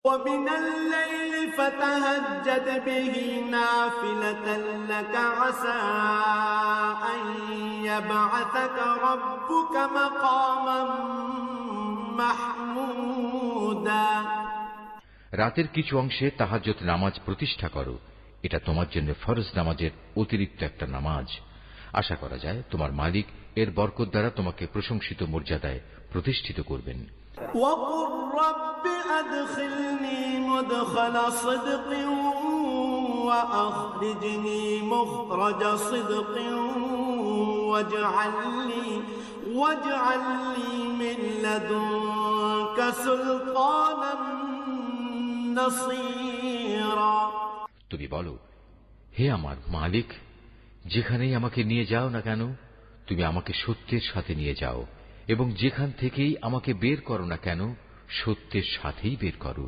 ومن الليل فتهجد به نافلة لك عسى أن يبعثك ربك مقاما محمودا। রাতের কিছু অংশে তাহাজ্জুদ নামাজ প্রতিষ্ঠা করো, এটা তোমার জন্য ফরজ নামাজের অতিরিক্ত একটা নামাজ। আশা করা যায় তোমার মালিক এর বরকত দ্বারা তোমাকে প্রশংসিত মর্যাদায় প্রতিষ্ঠিত করবেন। وقل رب أدخلني مدخل صدق وأخرجني مخرج صدق واجعل لي من لدنك سلطانا نصيرا। তুমি বলো, হে আমার মালিক, যেখানেই আমাকে নিয়ে যাও না কেন তুমি আমাকে সত্যের সাথে নিয়ে যাও, এবং যেখান থেকেই আমাকে বের করো না কেন সত্যের সাথেই বের করো।